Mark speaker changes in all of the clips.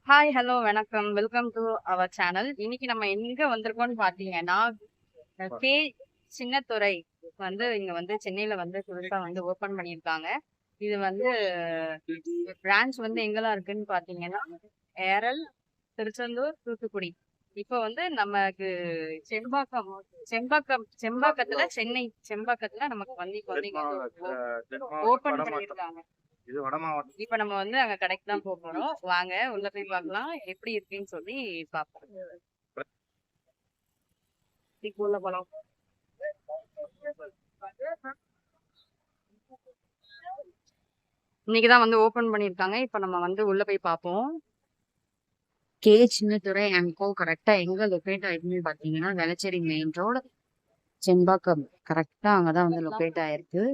Speaker 1: Hi, hello, வணக்கம். Welcome to our channel. இன்னைக்கு நம்ம எங்க வந்திருக்கோம்னு பார்த்தீங்கன்னா, கே சின்னத்துரை இங்க சென்னையில புதுசா ஓப்பன் பண்ணியிருக்காங்க. இது பிரான்ச் எங்கெல்லாம் இருக்குன்னு பார்த்தீங்கன்னா, ஏரல், திருச்செந்தூர், தூத்துக்குடி. இப்போ நமக்கு செம்பாக்கம் செம்பாக்கத்துல சென்னை செம்பாக்கத்துல நமக்கு இப்போ ஓப்பன் பண்ணியிருக்காங்க.
Speaker 2: இது வட மாவட்டம்.
Speaker 1: இப்ப நம்ம அங்க கடைக்கு தான் போறோம். வாங்க உள்ள போய் பார்க்கலாம் எப்படி இருக்குன்னு சொல்லி பார்ப்போம். உள்ள போலாம். இன்னைக்குதான் ஓபன் பண்ணிருக்காங்க. இப்ப நம்ம உள்ள போய் பார்ப்போம். கே சின்னத்துரை அண்ட் கோ கரெக்டா எங்க லொகேட் ஆயிருக்குன்னு பாத்தீங்கன்னா, வேளச்சேரி மெயின் ரோடு செம்பாக்கம் கரெக்டா அங்கதான் லொகேட் ஆயிருக்கு.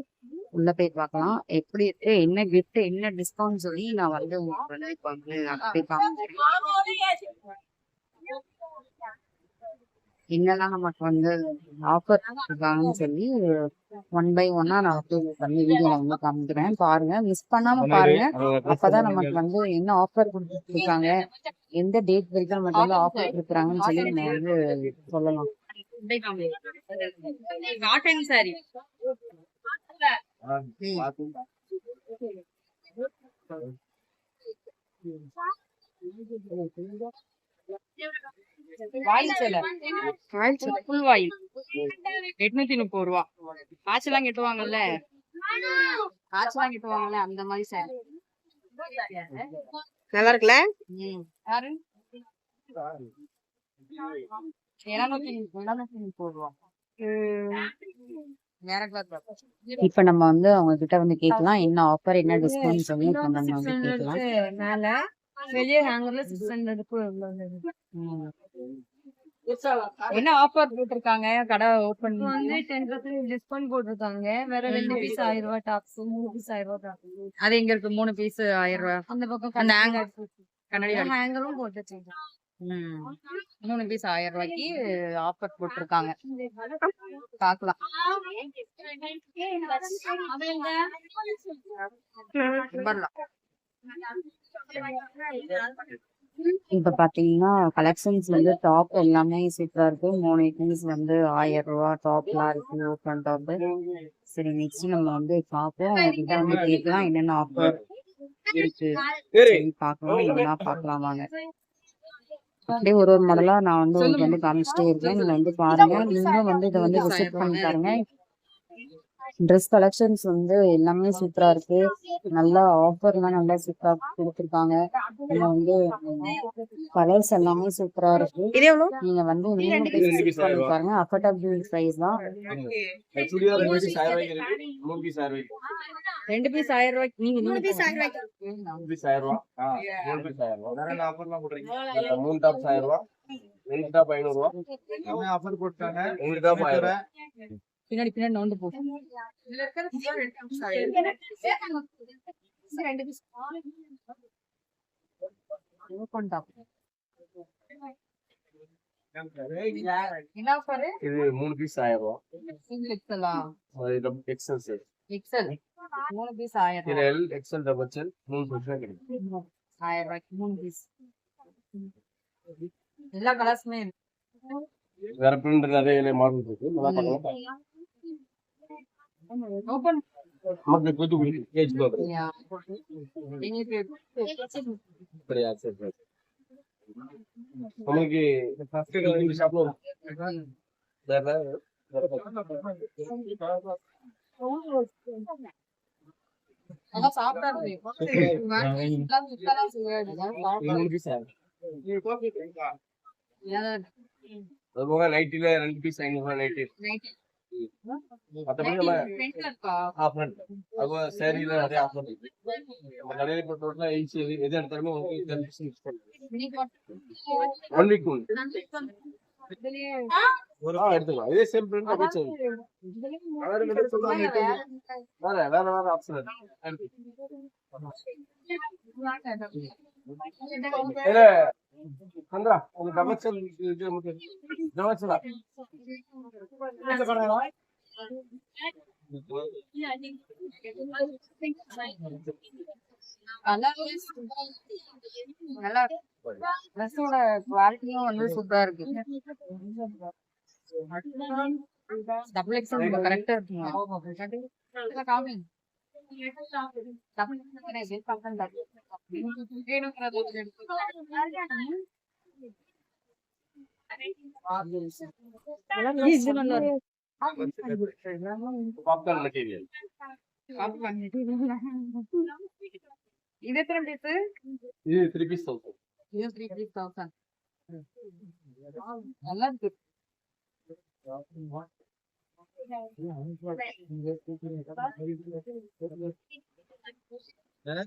Speaker 1: உள்ள போய் பார்க்கலாம் எப்படி இருக்கு, என்ன கிஃப்ட், என்ன டிஸ்கவுண்ட் சொல்லி நான் என்னெல்லாம் நமக்கு ஆஃபர் இருக்காங்கன்னு சொல்லி 1 by 1 நான் வீடியோல காமிக்கிறேன். பாருங்க, மிஸ் பண்ணாம பாருங்க. அப்பதான் நமக்கு என்ன ஆஃபர் கொடுத்துட்டு இருக்காங்க, எந்த டேட் வரைக்கும் நமக்கு ஆஃபர் கொடுக்குறாங்கன்னு சொல்லி நம்ம சொல்லலாம். காட்டன் சாரி வாயில் சேலை ஃபுல் வாயில் 830 ரூபா. காய்ச்சலாம் கெட்டுவாங்கல்ல அந்த மாதிரி சாரி
Speaker 3: நல்லா இருக்குல்ல.
Speaker 1: யாரு 730 ரூபா. இப்ப நம்ம அவங்க கிட்ட கேட்கலாம் என்ன ஆஃபர், என்ன டிஸ்கவுண்ட் சொல்லி கேட்கலாம்.
Speaker 3: மேல வெளிய ஹேங்கர்ல 600
Speaker 1: என்ன ஆஃபர் போட்டிருக்காங்க, கடை ஓபன்
Speaker 3: 10% டிஸ்கவுண்ட் போட்டிருக்காங்க. வேற 2 பீஸ் 1000 ரூபாய் டாப்ஸ், 3 பீஸ் 1000 ரூபாய் டாப்ஸ்.
Speaker 1: அது எங்க இருக்கு? 3 பீஸ் 1000 ரூபாய்.
Speaker 3: அந்த பக்கம்
Speaker 1: அந்த கண்ணாடி
Speaker 3: ஹேங்கரும் போட்டு வச்சிருக்காங்க.
Speaker 1: 3 பீஸ் 1000 ரூபாய்க்கு ஆஃபர் போட்டிருக்காங்க. பாக்கலாம். இப்ப பாத்தீங்கன்னா கலெக்ஷன்ஸ் டாப் எல்லாமே சூப்பரா இருக்கு. 3 பீஸ் 1000 ரூபாய் டாப்லாம் இருக்கு, ஓப்பன் டாப். சரி, நெக்ஸ்ட் நம்ம பார்ப்போம். அவங்க கிட்ட கேட்கலாம் என்னென்ன ஆஃபர் இருக்கு பாக்கலாம். இதெல்லாம் பாக்கலாம் வாங்க. அப்படியே ஒரு மாடலா நான் உங்களுக்கு காமிச்சிட்டே இருக்கேன். நீங்க பாருங்க. நீங்களும் இதை விசிட் பண்ணி பாருங்க. ட்ரெஸ் கலெக்ஷன்ஸ் எல்லாமே சூப்பரா இருக்கு. நல்லா ஆஃபர்லாம் நல்லா சூப்பரா கொடுத்துருக்காங்க. கலர்ஸ் எல்லாமே சூப்பரா இருக்கு. நீங்க விசிட் பண்ணி பாருங்க. அஃபோர்டபிள் பிரைஸ் தான்.
Speaker 2: 2 பீஸ் 1000
Speaker 1: ரூபாய்க்கு நீங்க
Speaker 3: 3 பீஸ் 1000 ரூபாய்க்கு
Speaker 2: 3 பீஸ் 1000 ரூபாய். 3 பீஸ் 1000 ரூபாய். வேற என்ன ஆஃபர்லாம் போடுறீங்க? 3 டாப்ஸ் 1000 ரூபாய், 2 டாப் 500 ரூபாய். எல்லாமே ஆஃபர் போட்டாங்க. 2 டாப் 1000 ரூபாய்.
Speaker 1: பின்னாடி நோண்டு போ.
Speaker 2: இது 3 பீஸ் 1000 ரூபாய்.
Speaker 1: சிங்கிள் எக்ஸலா?
Speaker 2: XL sir.
Speaker 1: எக்ஸல் 3 பீஸ் 1000
Speaker 2: இது L XL double XL 3 piece கிடைக்கும்.
Speaker 1: 1000 ரூபாய்க்கு 3 பீஸ். எல்லா கலர்ஸ்மே
Speaker 2: வேற பிரிண்ட் நிறைய மாடல் இருக்கு. நல்லா பார்க்கலாம்.
Speaker 1: ஓபன்
Speaker 2: நமக்கு தூத்துக்குடி கேஜ் கோபுரம். சரியா சரி சரி. உங்களுக்கு ஃபர்ஸ்ட் இந்த ஷாப்ல வேற
Speaker 1: அதான் சாப்பிட்டாரு.
Speaker 2: அதுபோக நைட்டில 2 பீஸ் 500 ரூபாய் நைட்டி. மற்றபடி நம்ம ஆஃபர் அதுபோக சேரீல நிறைய ஆஃபர் இருக்கு. நம்ம கடையில போட்டோம்னா ஈஸி எது எடுத்தாலுமே உங்களுக்கு 10% டிஸ்கவுண்ட். 1 வீக் எடுத்துக்கலாம். இதே சேம் பிரிண்ட் அப்படியே வேற வேற ஆப்ஷன் இருக்கு. சந்திரா உங்க டபக்ஷன் நமக்கு டபக்ஷனா
Speaker 1: நல்லா ட்ரெஸ்ஸோட குவாலிட்டியும் வந்து சூப்பரா இருக்கு. டபுள் எக்ஸல் கரெக்டா இருக்குங்க. காமி
Speaker 2: பாப்கார்ன் மெட்டீரியல்.
Speaker 1: இது எத்தனை பீஸ்?
Speaker 2: இது 3 பீஸ் 1000.
Speaker 1: இது 3 பீஸ் 1000. நல்லா இருக்கு.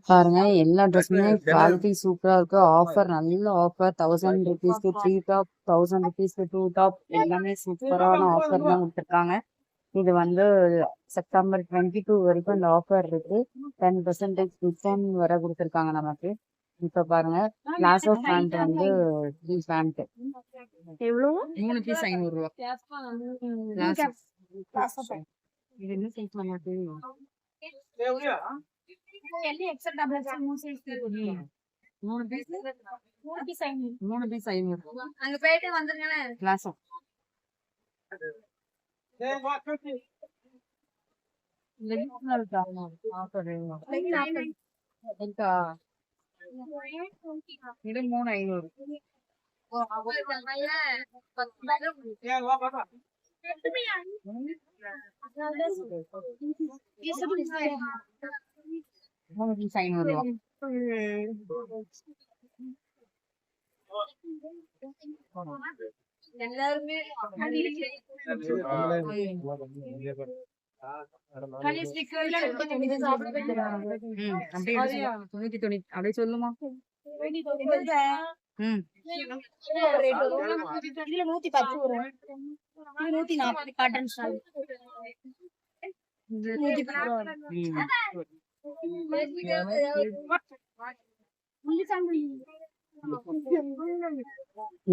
Speaker 1: பாருங்க எல்லா ட்ரெஸ்ஸுமே குவாலிட்டி சூப்பரா இருக்கு. ஆஃபர் நல்ல ஆஃபர். 1000 rupeesக்கு 3 டாப், 1000 rupeesக்கு 2 டாப் எல்லாமே சூப்பரான ஆஃபர் தான் கொடுத்துருக்காங்க. இது வந்து செப்டம்பர் 22 வரைக்கும் இந்த ஆஃபர் இருக்கு. 10% டிஸ்கவுண்ட் வர கொடுத்துருக்காங்க நமக்கு. இப்ப பாருங்க பிளாசோ பேண்ட் வந்து 3 பேண்ட் எவ்வளவு? 3 பீஸ் 500 ரூபா. இது என்ன சைஸ் நமக்கு? 3 பீஸ் 500.
Speaker 3: அங்க போயிட்டு வந்துருங்க.
Speaker 1: பிளாசோ இது 3500. பீஸ் 500 ரூபா.
Speaker 3: எல்லாருமே
Speaker 1: அப்படியே சொல்லுமா? ம்
Speaker 3: 110 வரும். 140 காட்டன் ஸ்டால்.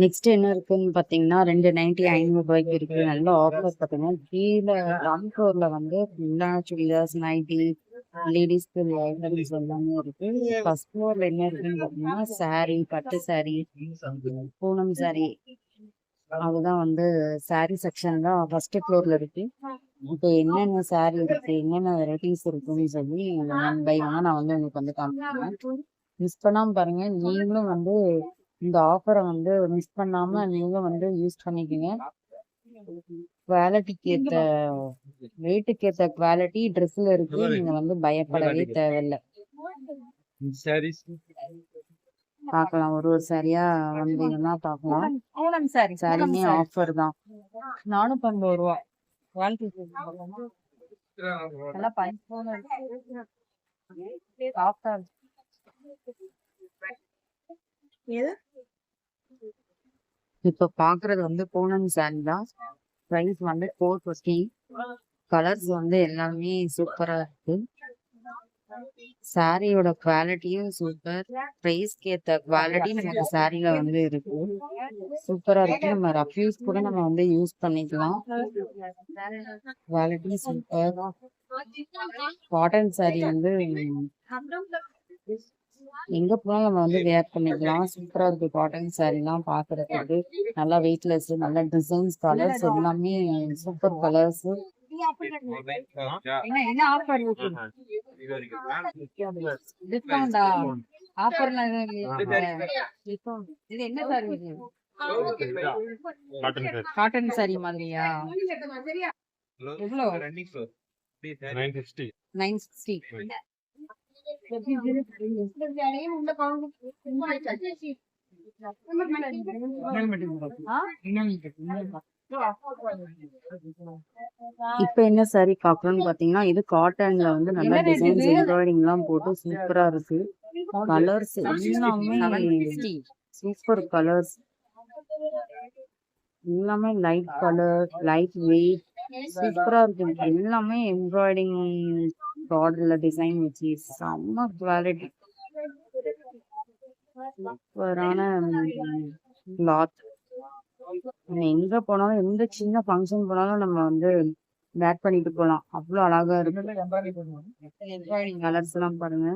Speaker 1: நெக்ஸ்ட் என்ன இருக்குன்னு பாத்தீங்கன்னா 290 500 ரூபாய்க்கு இருக்கு. நல்ல ஆஃபர் பாத்தீங்கன்னா கீழே கிரவுண்ட் ஃப்ளோர்ல வந்து ஃபுல்லா சுடிதார்ஸ், நைட்டி, லேடிஸ்க்கு லைப்ரரிஸ் எல்லாமே இருக்கு. ஃபர்ஸ்ட் ஃப்ளோர்ல என்ன இருக்குன்னு பாத்தீங்கன்னா சாரி, பட்டு சாரி, பூனம் சாரி, அதுதான் வந்து சாரி செக்ஷன் தான் ஃபர்ஸ்ட் ஃப்ளோர்ல இருக்கு. இப்போ என்னென்ன சாரி இருக்கு, என்னென்ன வெரைட்டிஸ் இருக்குன்னு சொல்லி 1 by 1 நான் வந்து உங்களுக்கு வந்து காமிக்கிறேன். மிஸ் பண்ணாம பாருங்க. நீங்களும் வந்து இந்த ஆஃபரை வந்து மிஸ் பண்ணாம நீங்களும் வந்து யூஸ் பண்ணிக்கோங்க. குவாலிட்டிக்கு ஏத்த வெயிட்டுக்கு ஏத்த குவாலிட்டி ட்ரெஸ்ல இருக்கு. நீங்க வந்து பயப்படவே தேவையில்லை. பார்க்கலாம் ஒரு சரியா வந்தீங்கன்னா பார்க்கலாம். சாரியுமே ஆஃபர் தான். 450 ரூபா. குவாலிட்டி நல்லா சாஃப்டா இருக்கு. இப்ப பாக்குறது வந்து பூனம் சாரி தான். பிரைஸ் வந்து 450. கலர்ஸ் வந்து எல்லாமே சூப்பரா இருக்கு. சாரியோட குவாலிட்டியும் சூப்பர். பிரைஸ்க்கு ஏத்த குவாலிட்டி நமக்கு சாரில வந்து இருக்கு. சூப்பரா இருக்கு. நம்ம ரஃப்யூஸ் கூட நம்ம வந்து யூஸ் பண்ணிக்கலாம். Quality super. காட்டன் சாரி வந்து எங்க போனாலும் நம்ம வந்து வேர் பண்ணிக்கலாம். சூப்பரா இருக்கு. காட்டன் சாரி எல்லாம் பாக்குறதுக்கு நல்லா வெயிட்லெஸ், நல்ல டிசைன்ஸ், கலர்ஸ் எல்லாமே சூப்பர் கலர்ஸ். என்ன ஆஃபர் இருக்கு? டிஸ்கவுண்டா? ஆஃபர்ல இது என்ன சாரி? காட்டன் சாரி மாதிரியா? எவ்வளவு? 960. இப்ப என்ன சாரி பாக்குறோம்னு பாத்தீங்கன்னா இது காட்டன்ல வந்து நல்ல டிசைன்ஸ் எம்ப்ராய்டிங் எல்லாம் போட்டு சூப்பரா இருக்கு. கலர்ஸ் எல்லாமே சூப்பர் கலர்ஸ். எல்லாமே லைட் கலர், லைட் வெயிட், சூப்பரா இருக்கு. எல்லாமே எம்ப்ராய்டிங் பார்டர்ல டிசைன் வச்சு செம்ம குவாலிட்டி. சூப்பரான கிளாத். எங்க போனாலும் எந்த சின்ன ஃபங்க்ஷன் போனாலும் நம்ம வந்து பேக் பண்ணிட்டு போலாம். அவ்வளவு அழகா இருக்கு. எம்ப்ராய்டிங் கலர்ஸ் எல்லாம் பாருங்க.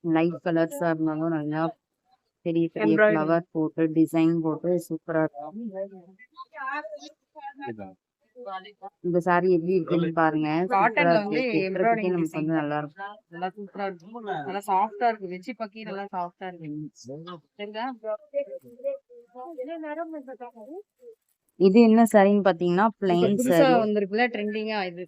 Speaker 1: லைட் கலர்ஸா இருந்தாலும் நல்லா பெரிய பெரிய
Speaker 3: Embroidery.
Speaker 1: ஃப்ளவர் போட்டு டிசைன் போட்டு சூப்பரா இருக்கும். இந்த saree எப்படி இருக்குன்னு பாருங்க. சூப்பரா
Speaker 3: காட்டன்ல
Speaker 1: இருக்கு.
Speaker 3: வந்து
Speaker 1: கட்டுறதுக்கே
Speaker 3: எம்ப்ராய்டிங்
Speaker 1: நமக்கு
Speaker 3: டிசைன்
Speaker 1: வந்து நல்லா இருக்கும்.
Speaker 3: நல்லா சூப்பரா இருக்கு. நல்லா சாஃப்டா இருக்கு. வெச்சி பக்கி நல்லா சாஃப்டா இருக்கு. தெரியுதா?
Speaker 1: இது என்ன சாரின்னு பாத்தீங்கன்னா பிளைன்
Speaker 3: புதுசா
Speaker 1: saree.
Speaker 3: வந்திருக்குல்ல ட்ரெண்டிங்கா இது.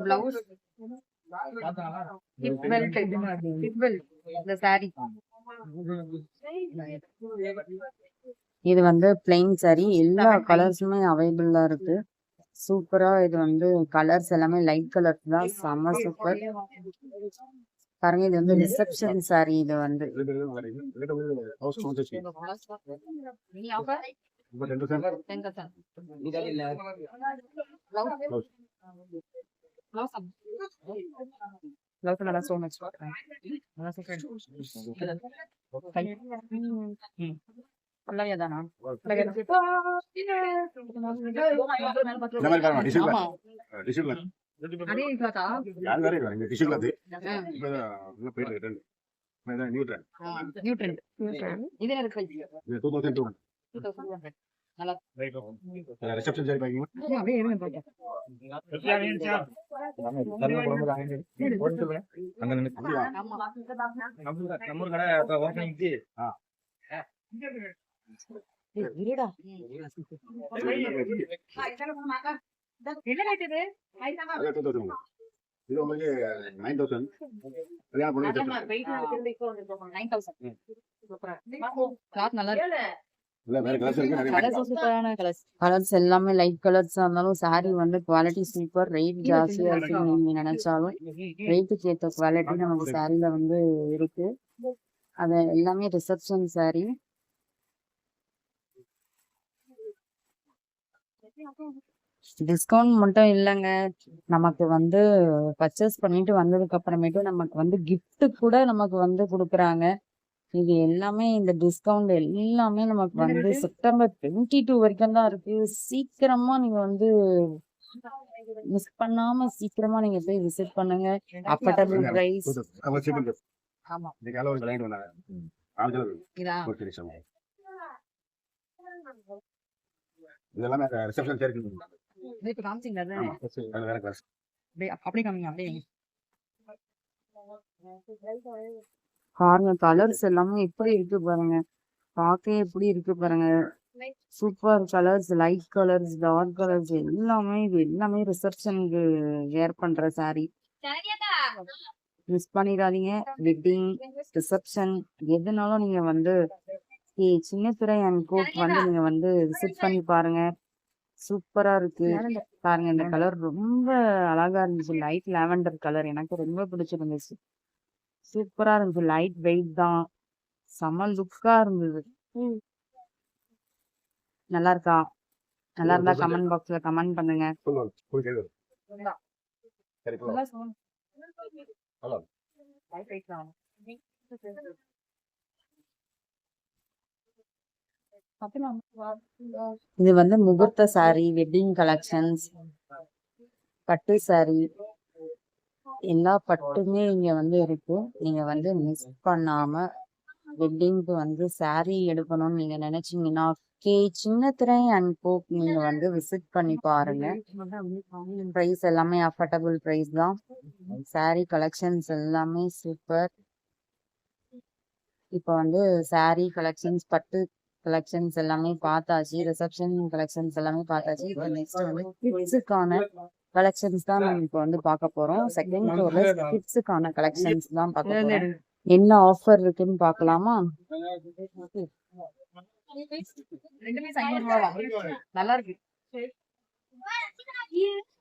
Speaker 3: பிளவுஸ் ஹிப் பெல்ட் இந்த saree.
Speaker 1: இது வந்து பிளைன் saree. எல்லா கலர்ஸுமே அவைலபிளா இருக்கு. சூப்பரா இது வந்து கலர்ஸ் எல்லாமே லைட் கலர்ஸ் தான். செம்ம சூப்பர். பாருங்க இது வந்து ரிசப்ஷன் saree. இது வந்து பிளவுஸ் நல்லா so much பாக்குறேன். நல்லா சூப்பர். பல்லவியா தானா? ஆமா. அதே கிளாத்தா? New trend. இது என்ன ரேட்? 2200. நல்லா அப்படியே இருங்க பாக்க. இருடா. என்ன ரேட் இது?
Speaker 4: இது உங்களுக்கு 9000 கல்யாணம் பண்ணி வச்சிருக்கேன்.
Speaker 1: 9000. கிளாத் நல்லா இருக்கு.
Speaker 4: இல்ல வேற கலர்ஸ் இருக்கு நிறைய
Speaker 1: கலர்ஸ் சூப்பரான கலர்ஸ். கலர்ஸ் எல்லாமே லைட் கலர்ஸா இருந்தாலும் saree வந்து குவாலிட்டி சூப்பர். ரேட் ஜாஸ்தியா இருக்குன்னு நீங்க நினைச்சாலும் ரேட்டுக்கு ஏத்த குவாலிட்டி நமக்கு சாரில வந்து இருக்கு. அது எல்லாமே ரிசப்ஷன் saree. டிஸ்கவுண்ட் மட்டும் இல்லைங்க. நமக்கு வந்து பர்ச்சேஸ் பண்ணிட்டு வந்ததுக்கு அப்புறமேட்டு நமக்கு வந்து gift கூட நமக்கு வந்து கொடுக்குறாங்க. இது எல்லாமே இந்த டிஸ்கவுண்ட் எல்லாமே நமக்கு வந்து செப்டம்பர் 22 வரைக்கும் தான் இருக்கு. சீக்கிரமா நீங்க வந்து மிஸ் பண்ணாம சீக்கிரமா நீங்க போய் விசிட் பண்ணுங்க. Affordable price. ஆமா.
Speaker 4: இன்னைக்கு அளவு வாங்கிட்டு வந்தாங்க. ஆஞ்சல்
Speaker 1: இதா
Speaker 4: ஒரு டிஷன். இதெல்லாம் ரிசப்ஷன் சேர் இருக்கு.
Speaker 1: இது இப்ப காமிச்சிங்க அது
Speaker 4: அது வேற கலர்ஸ்.
Speaker 1: அப்படியே காமிங்க அப்படியே. பாருங்க கலர்ஸ் எல்லாமே எப்படி இருக்கு பாருங்க. பார்க்க எப்படி இருக்கு பாருங்க. Super colours, light colours, dark colours எல்லாமே இது எல்லாமே ரிசப்ஷனுக்கு வேர் பண்ற saree. மிஸ் பண்ணிடாதீங்க. வெட்டிங், ரிசப்ஷன் எதுனாலும் நீங்க வந்து சின்னத்துறை அண்ட் கோட் வந்து நீங்க வந்து விசிட் பண்ணி பாருங்க. சூப்பரா இருக்கு. பாருங்க இந்த கலர் ரொம்ப அழகா இருந்துச்சு. லைட் லாவெண்டர் கலர் எனக்கு ரொம்ப பிடிச்சிருந்துச்சு. சூப்பரா இருந்துச்சு. லைட் வெயிட் தான். செம லுக்கா இருந்தது. நல்லா இருக்கா? நல்லா இருந்தா கமெண்ட் பாக்ஸ்ல கமெண்ட் பண்ணுங்க.
Speaker 4: ஃபுல் கேது. சரி போ. ஹலோ.
Speaker 1: இது வந்து முகூர்த்த saree, வெட்டிங் கலெக்ஷன்ஸ், பட்டு saree எல்லா பட்டுமே இங்க வந்து இருக்கு. நீங்க வந்து மிஸ் பண்ணாம வெட்டிங்க்கு வந்து saree எடுக்கணும்னு நீங்க நினைச்சீங்கன்னா சின்னத்துறை அண்ட் கோக் நீங்க வந்து விசிட் பண்ணி பாருங்க. பிரைஸ் எல்லாமே அஃபோர்டபுள் பிரைஸ் தான். saree கலெக்ஷன்ஸ் எல்லாமே சூப்பர். இப்போ வந்து saree கலெக்ஷன்ஸ், பட்டு கலெக்ஷன்ஸ் எல்லாமே பார்த்தாச்சு. ரிசப்ஷன் கலெக்ஷன்ஸ் எல்லாமே பார்த்தாச்சு. இப்போ நெக்ஸ்ட் வந்து கிட்ஸுக்கான கலெக்ஷன்ஸ் தான் நம்ம இப்போ வந்து பார்க்க போறோம். செகண்ட் ஃப்ளோர்ல கிட்ஸுக்கான கலெக்ஷன்ஸ் தான் பார்க்க போறோம். என்ன ஆஃபர் இருக்குன்னு பார்க்கலாமா? நல்லா இருக்கு.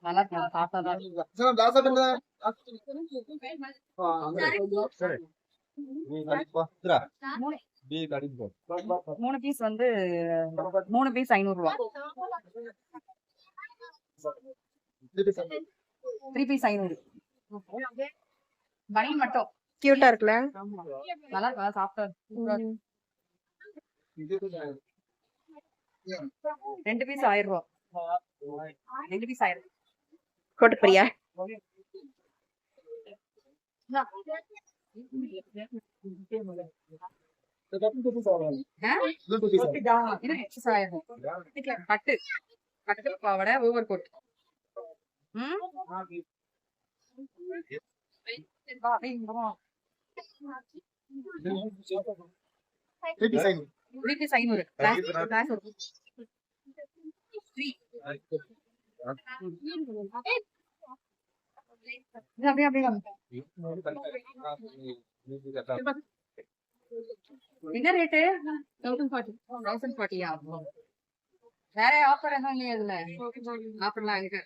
Speaker 1: நல்லா இருக்கு. சாப்பிட்டாதான் மூணு பீஸ் வந்து 3 பீஸ் 500 ரூபா. 3 பீஸ் 500. பனியன் மட்டும்
Speaker 3: கியூட்டா இருக்குல்ல?
Speaker 1: நல்லா இருக்கு. சாஃப்டா இருக்கு. 2 பீஸ் 1000 ரூபா. 2 பீஸ் 1000. கோட்டு பிரியா. பட்டு பட்டு பாவாடை ஓவர் கோட். ரூபீஸ் 500. என்ன ரேட்டு? 1040. வேற ஆஃபர் எதுவும் இல்லையா இதுல? ஆஃபர்லாம் இருக்கு.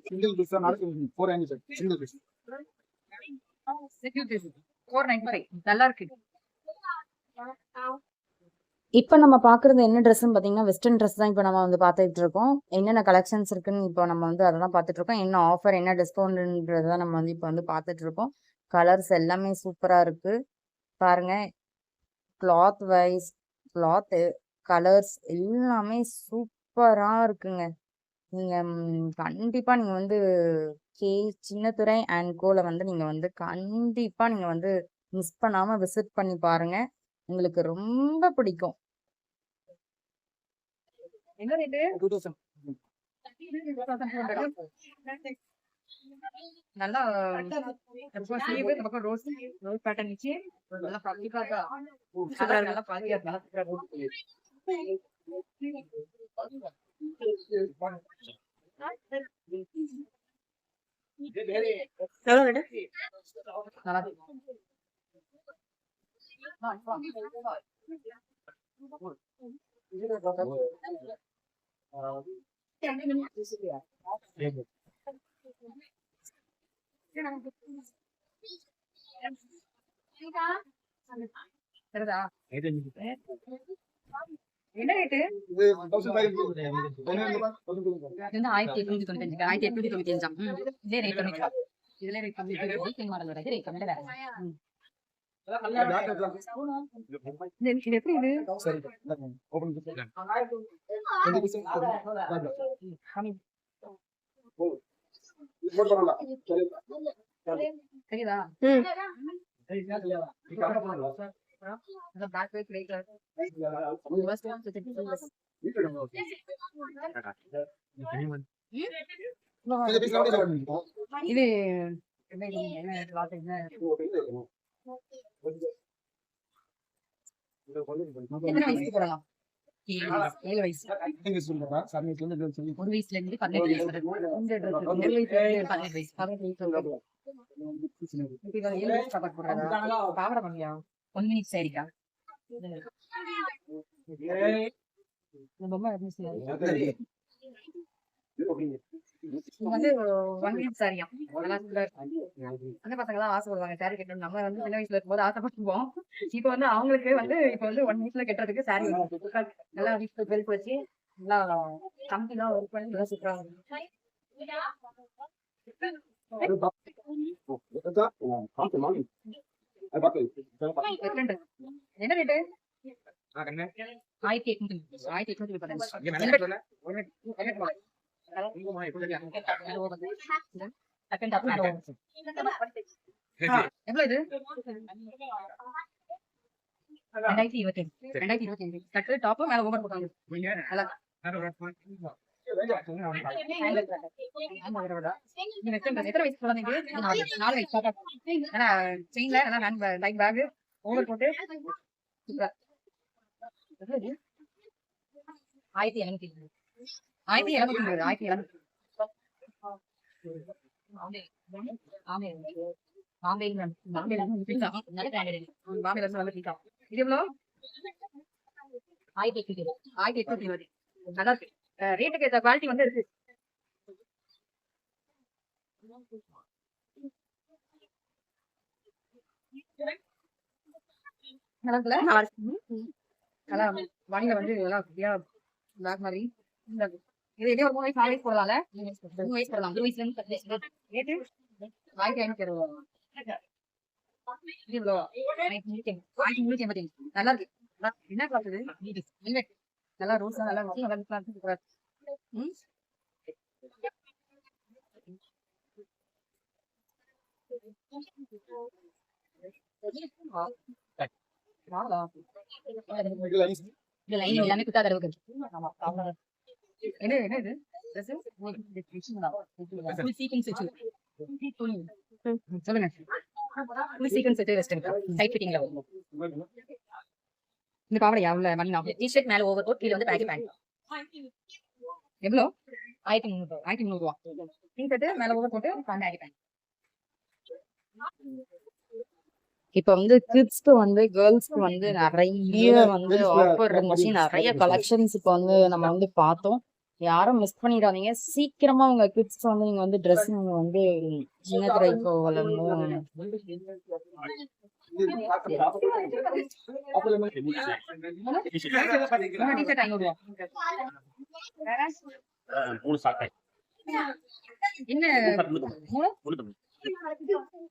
Speaker 4: Single piece are not 400. Single piece.
Speaker 1: 495. நல்லா இருக்கு.
Speaker 5: இப்போ நம்ம பார்க்குறது என்ன ட்ரெஸ்ன்னு பார்த்தீங்கன்னா வெஸ்டர்ன் ட்ரெஸ் தான் இப்போ நம்ம வந்து பார்த்துட்டு இருக்கோம். என்னென்ன கலெக்ஷன்ஸ் இருக்குன்னு இப்போ நம்ம வந்து அதை தான் பார்த்துட்டு இருக்கோம். என்ன ஆஃபர் என்ன டிஸ்கவுண்ட்ன்றது தான் நம்ம வந்து இப்போ வந்து பார்த்துட்டு இருக்கோம். கலர்ஸ் எல்லாமே சூப்பராக இருக்கு பாருங்க. கிளாத் வைஸ் கிளாத்து கலர்ஸ் எல்லாமே சூப்பராக இருக்குங்க. நீங்கள் கண்டிப்பாக நீங்கள் வந்து கே சின்னத்துறை அண்ட் கோல வந்து நீங்கள் வந்து கண்டிப்பாக நீங்கள் வந்து மிஸ் பண்ணாமல் விசிட் பண்ணி பாருங்க. உங்களுக்கு ரொம்ப பிடிக்கும்.
Speaker 1: என்ன ரேட்டு?
Speaker 4: 2000.
Speaker 1: நல்லா ஸ்லீவ் இந்த பக்கம் ரோஸ் பேட்டர்ன் வச்சு நல்லா பர்ஃபெக்ட்டா கலர் நல்லா பாதியா நல்லா சரிதா? என்ன ரேட்டு?
Speaker 4: இது 1500.
Speaker 1: இது 1895. 1895. இதே ரேட் கம்மி. இதுல ரேட் கம்மி. இது மாடல் வர ரேட் கம்மி வேற. இது எப்படி இது?
Speaker 4: சரி. ஓபன் பண்ணி. 20 piece.
Speaker 1: கம்மி.
Speaker 4: போட் பண்ணலாம்.
Speaker 1: சரிதா? அந்த பேக் பேக் ரைட் இது எத்தனை வயசுக்கு போடலாம்? 7 வயசு. ஒரு வயசுல இருந்து 18 வயசு வரை. இந்த dress 7 வயசுல இருந்து 18 வயசு. 18 வயசு இப்ப 7 வயசு கவர் போடுறதா? பாவாடை பண்ணியா? 1 minute சரிக்கா. ரொம்ப வந்து 1 minute சாரியா? அந்த பசங்க தான் ஆசைப்படுவாங்க சாரி கட்டணும். நம்ம வந்து சின்ன வயசுல இருக்கும்போது ஆசைப்பட்டுப்போம். இப்ப வந்து அவங்களுக்கு வந்து இப்ப வந்து 1 minute கட்டுறதுக்கு சாரி நல்லா பெல்ட் வச்சு நல்லா கம்பெனிலாம் ஒர்க் பண்ணி நல்லா சூப்பரா என்ன ரேட்டு? 1815. எவ்வளவு இது? 2025. கட்டு டாப் மேல ஓவர் போட்டாங்க. நல்லா எத்தனை வயசு குழந்தைங்க? 4 வயசு. ஏன்னா செயின்ல நல்லா ஹேண்ட் லைட் பேக் ஓவர் போட்டு 1700. 1700. இது எவ்வளோ? 1820. நல்லா இருக்கு. ரேட்டுக்கு ஏற்ற குவாலிட்டி வந்து இருக்கு. நல்லா இருக்குல்ல? நல்லா வாணியில வந்து நல்லா பிளாக் மாதிரி இது இதே ஒரு 3 வயசு 4 வயசு போடலாம்ல? 3 வயசு போடலாம். 1 வயசுல இருந்து 10 வயசு ரேட்டு
Speaker 5: நல்லா இருக்கு என்ன கிளாஸ் இது நல்லா ரோஸ் நல்லா நல்லா எல்லாமே குத்தா தடவை என்ன என்ன இது சொல்லுங்க சீக்வன்ஸ் செட் வெஸ்டர்ன் டைட் ஃபிட்டிங்ல வரும் இந்த பாவாடை எவ்வளவு மணி நான் டி-ஷர்ட் மேல ஓவர் கோட் கீழ வந்து பேக் பேண்ட் எவ்வளோ 1300 ரூபா டி-ஷர்ட் மேல ஓவர் கோட் பேக் பேண்ட் இப்ப வந்து கிட்ஸ்க்கு வந்து கேர்ள்ஸ்க்கு வந்து நிறைய வந்து ஆஃபர் இருந்துச்சு நிறைய கலெக்ஷன்ஸ் இப்ப வந்து நம்ம வந்து பார்த்தோம் யாரும் மிஸ் பண்ணிடாதீங்க சீக்கிரமா உங்க கிட்ஸ் வந்து நீங்க வந்து ட்ரெஸ் நீங்க வந்து சின்னத்திரை கோவல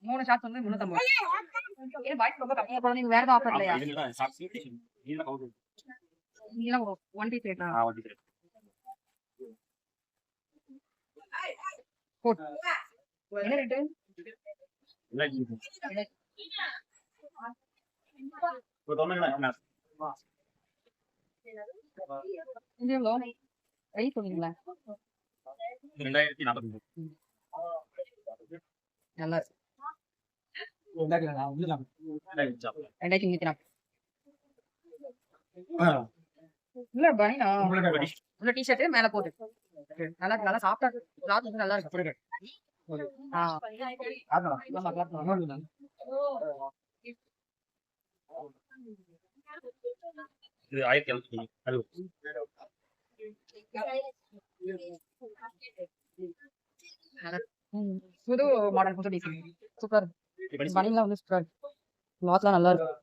Speaker 5: மூணு ஷார்ட்ஸ் வந்து 350 பாய்ஸ் ரொம்ப கம்மியா போறது வேற ஏதாவது ஆஃபர் இல்லையா இதெல்லாம் ஒன் பீஸ் ரேட்டா என்ன ரேட்டு இது எவ்வளோ ரைஸ் சொன்னீங்களா
Speaker 2: 2040
Speaker 5: நல்லா 2040 இல்ல பனினா உள்ள டி-ஷர்ட் மேல போட்டு நல்லா இருக்கு நல்லா சாஃப்ட்டா கிளாத் வந்து நல்லா இருக்கு
Speaker 2: இது 1760
Speaker 5: புது மாடல் புது டிசைன் சூப்பரா இருக்கு பனிலாம் வந்து சூப்பரா இருக்கு கிளாத்லாம் நல்லா இருக்கு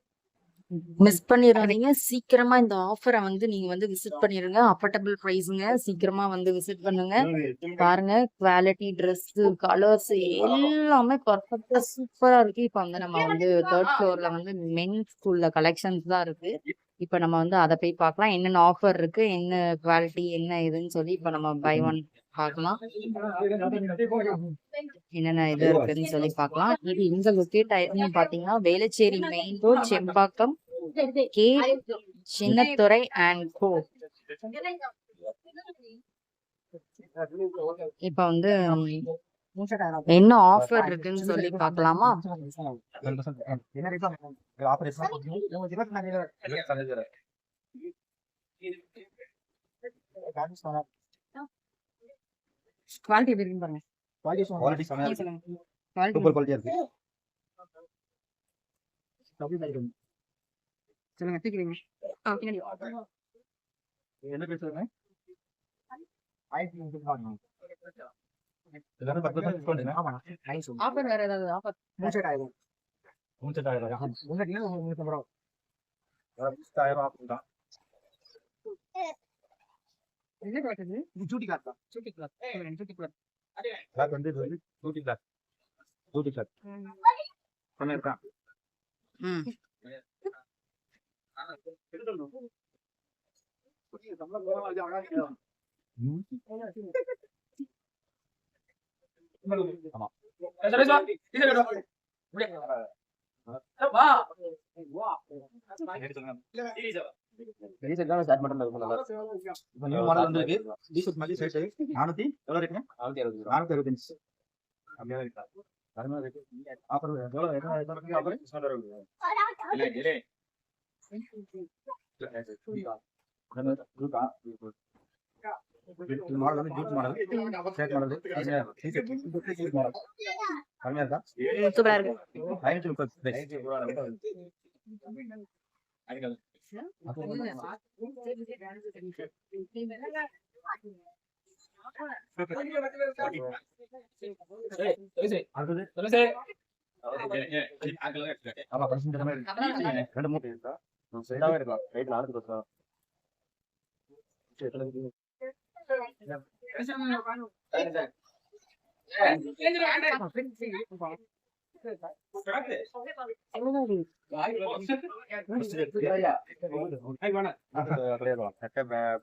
Speaker 5: மிஸ் பண்ணிடாதீங்க சீக்கிரமா இந்த ஆஃபரை வந்து நீங்க வந்து விசிட் பண்ணிருங்க அஃபோர்டபுள் பிரைஸுங்க சீக்கிரமா வந்து விசிட் பண்ணுங்க பாருங்க குவாலிட்டி ட்ரெஸ் கலர்ஸ் எல்லாமே பர்ஃபெக்டா சூப்பரா இருக்கு இப்ப வந்து நம்ம வந்து 3rd ஃப்ளோர்ல வந்து மென்ஸ் ஸ்கூல்ல கலெக்ஷன்ஸ் தான் இருக்கு இப்ப நம்ம வந்து அதை போய் பார்க்கலாம் என்னென்ன ஆஃபர் இருக்கு என்ன குவாலிட்டி என்ன இதுன்னு சொல்லி இப்ப நம்ம பை ஒன் பார்க்கலாம் என்னென்ன இது இருக்குன்னு சொல்லி பார்க்கலாம் இது இந்த லொக்கேட் ஆயிருக்குன்னு பாத்தீங்கன்னா வேளச்சேரி மெயின் ரோட் செம்பாக்கம் கே சின்னத்துறை அண்ட் கோ இப்ப வந்து என்ன ஆஃபர் இருக்குன்னு சொல்லி பார்க்கலாமா குவாலிட்டி எப்படி இருக்குன்னு பாருங்க சொல்லுங்க தூக்கிறீங்க பின்னாடி ஆஃபர் வேற ஏதாவது ஆஃபர் என்ன கிடைச்சது சூட்டி கிளாத் சூட்டி கிளாத் சூட்டி கிளாத் சூப்பரா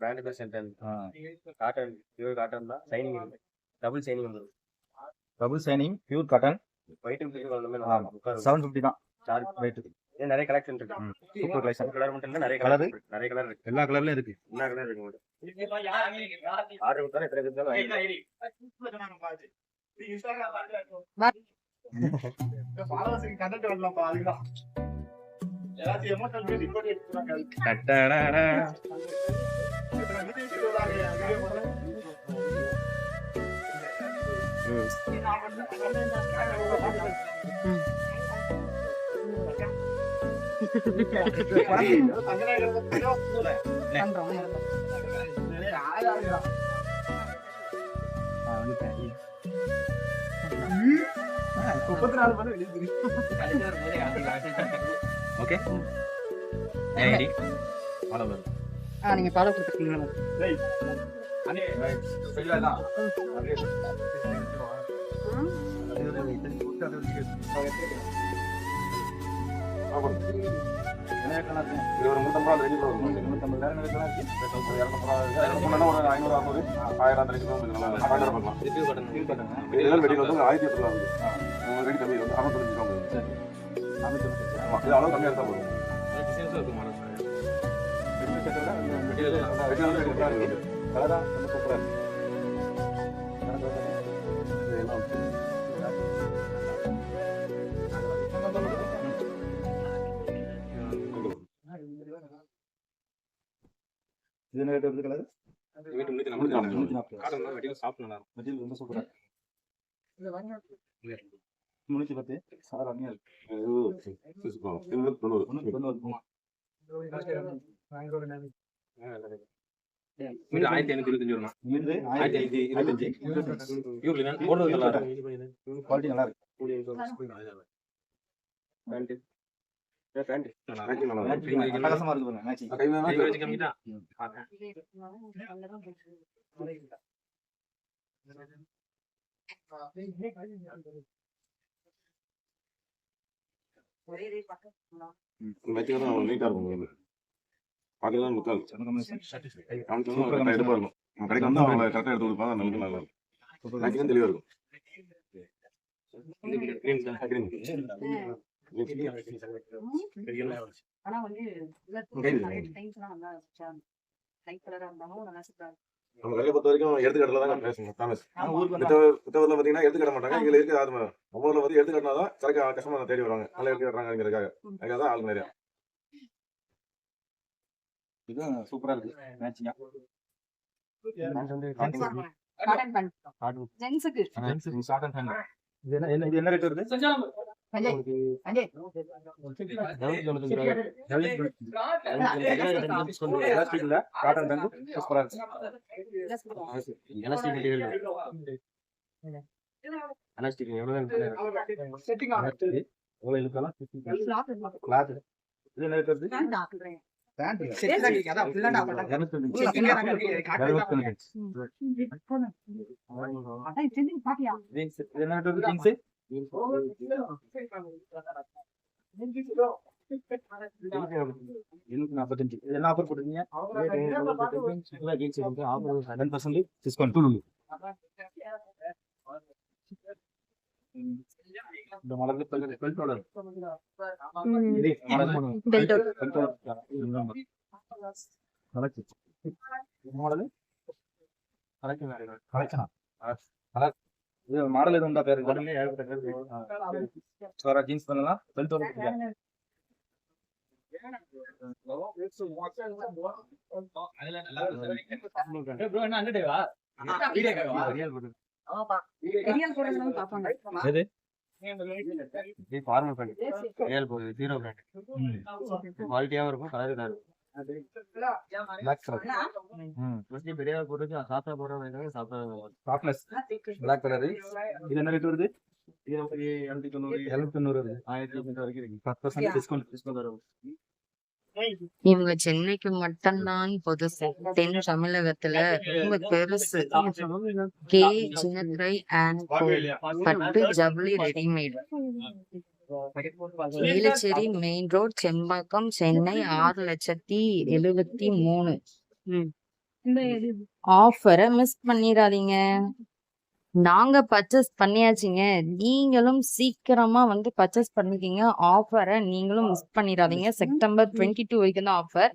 Speaker 2: பிராண்ட் பேர் சென்டர் காட்டன் பியூர் காட்டன் தான் சைனிங் இருக்கு டபுள் சைனிங் வந்து
Speaker 4: double signing pure cotton
Speaker 2: white pure
Speaker 4: 750 தான்
Speaker 2: சார்ஜ்
Speaker 4: வெயிட்.
Speaker 2: இது நிறைய கலெக்ஷன் இருக்கு
Speaker 4: சூப்பர் கலெக்ஷன்.
Speaker 2: கலர் மட்டும் இல்ல நிறைய
Speaker 4: Colour?
Speaker 2: நிறைய கலர் இருக்கு
Speaker 4: எல்லா கலர்லயும் இருக்கு.
Speaker 2: என்ன கலர் இருக்கு ஆர்டர் கொடுத்தா எத்தனை கொடுத்தாலும்
Speaker 4: ஓகே
Speaker 1: நீங்க ஃபாலோ கொடுத்துருக்கீங்களா?
Speaker 4: இது ஒரு 350 ரெடி ப்ரோ. 350 வேற என்ன இருக்கு? 200 ஒரு 500 600 1000 அந்த ரேஞ்சுல வந்து நல்லா ஆர்டர் பண்ணலாம். இதெல்லாம் வெடி வந்து 1800 ஆகுது. ரெடி கம்மி வந்து 55 ஆகுது. சரி. 55. ஆமா. இது அளவு கம்மியா இருந்தா போதும்.
Speaker 2: டிசைன்ஸ் இருக்கு மாடல்
Speaker 4: கலரா ரொம்ப சூப்பரா இருக்கு. இது என்ன ரேட் வருது கலர்?
Speaker 2: வீட்டு 340 காட்டன் தான் மெட்டீரியல் சாஃப்ட் நல்லா இருக்கும்
Speaker 4: மெட்டீரியல் ரொம்ப சூப்பரா இருக்கு. 310 சார் அம்மியா இருக்கு. 390.
Speaker 2: இது 1525 வரும்
Speaker 4: இது
Speaker 2: 1525 பியூர் லினன் போடுறது நல்லா இருக்கும்
Speaker 4: குவாலிட்டி நல்லா இருக்கு.
Speaker 2: பேண்ட்
Speaker 4: அட்டகாசமா இருக்கு பாருங்க மேட்சிங்.
Speaker 2: கம்மிட்டா
Speaker 4: நீட்டா இருக்கும். பாக்கலாம் முக்கால் எடுப்பா இருக்கும். கடைக்கு வந்து அவங்க கரெக்டா எடுத்து கொடுப்பாங்க. நமக்கு நல்லா இருக்கும். மேட்சிங் தெளிவா இருக்கும்.
Speaker 1: ஆனா வந்து லைட் கலரா இருந்தாலும் நல்லா சூப்பரா இருக்கும்.
Speaker 4: நம்ம கடையை பொறுத்த வரைக்கும் எடுத்துக்காட்டுல தான் பேசணும். ஃபேமஸ் புத்தகத்துல பாத்தீங்கன்னா எடுத்துக்காட்ட மாட்டாங்க. இங்க இருக்கு அது நம்ம ஊர்ல வந்து எடுத்துக்காட்டினாதான் கரெக்டா கஸ்டமர் தேடி வருவாங்க. நல்லா எடுத்துக்காட்டுறாங்கிறதுக்காக அதுக்காக தான் ஆள் நிறையா. இது சூப்பரா இருக்கு மேட்சிங்கா.
Speaker 1: காட்டன் பேண்ட் ஜென்ஸுக்கு
Speaker 4: இது என்ன ரேட் வருது? காட்டன் பேண்ட் சூப்பரா இருக்கு.
Speaker 2: எலாஸ்டிக் மெட்டீரியல் எலாஸ்டிக் எவ்வளவு
Speaker 4: கிளாத் இது என்ன ரேட் வருது? என்ன ஆஃபர் போட்டுருக்கீங்க? 10% டிஸ்கவுண்ட். இந்த மாடல் பெல்ட்டோட மாடல் எதுவும் உண்டா? பேரு ஜீன்ஸ் பண்ணலாம். பெல்ட்டோட
Speaker 2: ஃபார்மல் பேண்ட் ரியல் போகுது 0 பிராண்ட் குவாலிட்டியாவும் இருக்கும் கலர் தான் இருக்கும் மோஸ்ட்லி பெரிய போட்டு சாப்பிட்டா போடுறவங்க
Speaker 4: சாஃப்ட்னஸ் பிளாக் கலர். இது என்ன ரேட் வருது? 790 வருது. 1500 வரைக்கும் இருக்கு. 10% டிஸ்கவுண்ட் வரும்.
Speaker 1: இவங்க சென்னைக்கு மட்டும்தான் புதுசு. தென் தமிழகத்துல ரொம்ப பெருசு. கே சின்னத்துரை அண்ட் கோ பட்டு ஜவுளி readymade. Velachery main road, Sembakkam, Chennai 6,73,000. ஆஃபரை மிஸ் பண்ணிடாதீங்க. நாங்க பர்ச்சேஸ் பண்ணியாச்சுங்க, நீங்களும் சீக்கிரமா வந்து பர்ச்சேஸ் பண்ணிக்கிங்க. ஆஃபரை நீங்களும் மிஸ் பண்ணிடாதீங்க. செப்டம்பர் 22 வரைக்கும் தான் ஆஃபர்.